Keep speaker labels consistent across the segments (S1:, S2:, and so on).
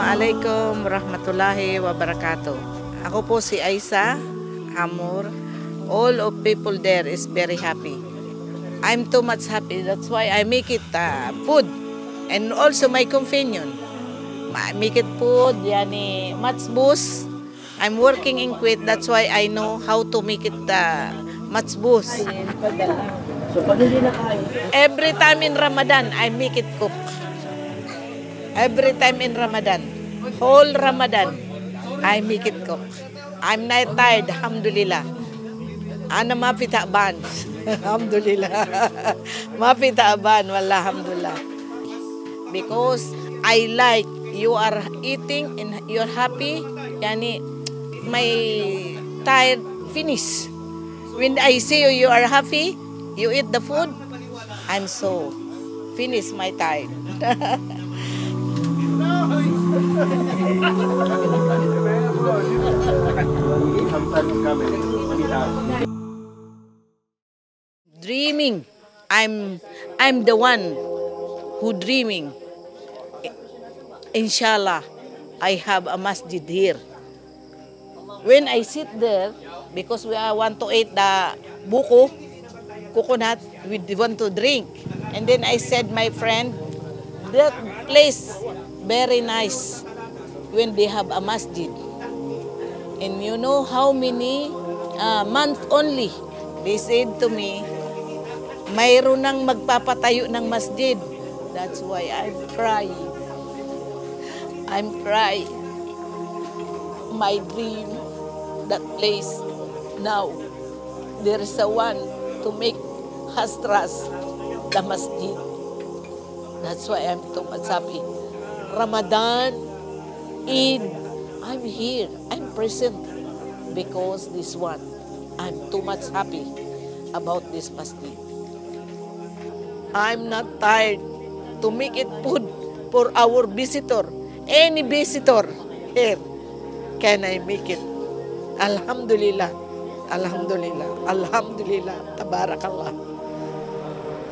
S1: Assalamualaikum warahmatullahi wabarakatuh. Ako po si Aisa Hamur. All of people there is very happy. I'm too much happy. That's why I make it food. And also my companion. I make it food, yani matbus. I'm working in Kuwait. That's why I know how to make it matbus.
S2: So pag hindi na kain,
S1: Every time in Ramadan, I make it cook. Every time in Ramadan, whole Ramadan, I make it cook. I'm not tired, alhamdulillah. Ana mapitaban, alhamdulillah. Mapitaban, wallah, alhamdulillah. Because I like you are eating and you're happy, yani my tired finish. When I see you are happy, you eat the food, I'm so finish my time. Dreaming. I'm the one who dreaming. Inshallah, I have a masjid here. When I sit there, because we want to eat the buko, coconut, we want to drink. And then I said, my friend, that place very nice when they have a masjid. And you know how many months only, they said to me, mayroon nang magpapatayo ng masjid. That's why I'm crying. I'm crying. My dream, that place, now, there is a one to make Hastras, the masjid. That's why I'm too much happy. Ramadan, Eid, I'm here, I'm present because this one, I'm too much happy about this masjid. I'm not tired to make it food for our visitor. Any visitor here, can I make it? Alhamdulillah, Alhamdulillah, Alhamdulillah, Tabarakallah.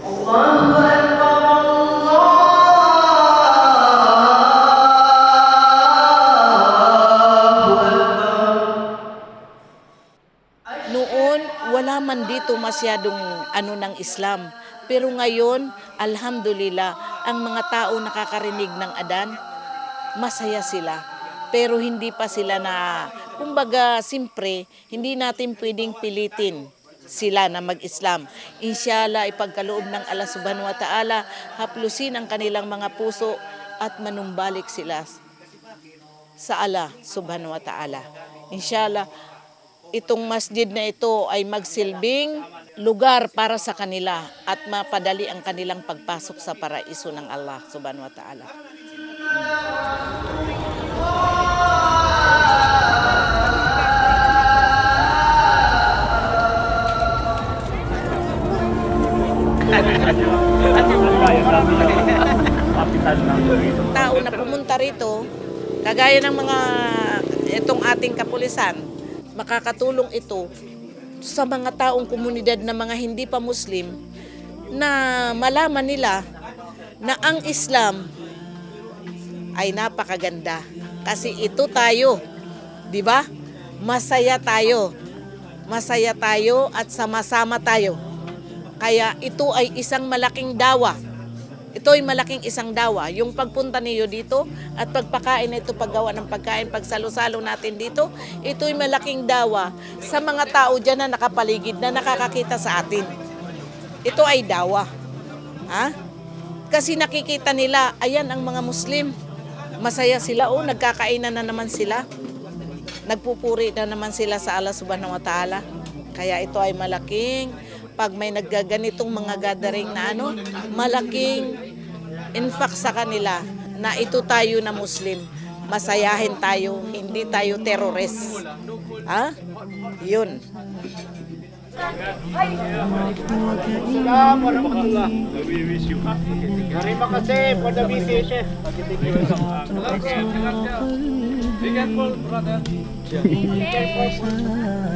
S1: Allahu Akbar. Noon, wala man dito masyadong ng Islam. Pero ngayon, alhamdulillah, ang mga tao nakakarinig ng adan, masaya sila. Pero hindi pa sila na, kumbaga, simpre, hindi natin pwedeng pilitin sila na mag-Islam. Inshallah, ipagkaloob ng Allah subhanahu wa ta'ala, haplusin ang kanilang mga puso at manumbalik sila sa Allah subhanahu wa ta'ala. Inshallah, itong masjid na ito ay magsilbing lugar para sa kanila at mapadali ang kanilang pagpasok sa paraiso ng Allah subhanahu wa ta'ala. Tao na pumunta rito, kagaya ng mga itong ating kapulisan, makakatulong ito sa mga taong komunidad na mga hindi pa Muslim na malaman nila na ang Islam ay napakaganda. Kasi ito tayo, di ba? Masaya tayo. Masaya tayo at sama-sama tayo. Kaya ito ay isang malaking dawa. Ito ay malaking isang dawa. Yung pagpunta niyo dito at pagpakain na ito, paggawa ng pagkain, pagsalo-salo natin dito, ito ay malaking dawa sa mga tao dyan na nakapaligid, na nakakakita sa atin. Ito ay dawa. Ha? Kasi nakikita nila, ayan ang mga Muslim. Masaya sila, nagkakainan na naman sila. Nagpupuri na naman sila sa Allah subhanahu wa ta'ala. Kaya ito ay malaking, pag may naggaganitong mga gathering na malaking infak sa kanila na ito tayo na Muslim, masayahin tayo, hindi tayo terrorist. Ha? Yun.
S2: Assalamualaikum warahmatullahi wabarakatuh. We wish you happy. Terima kasih for the visit. Be careful, brother.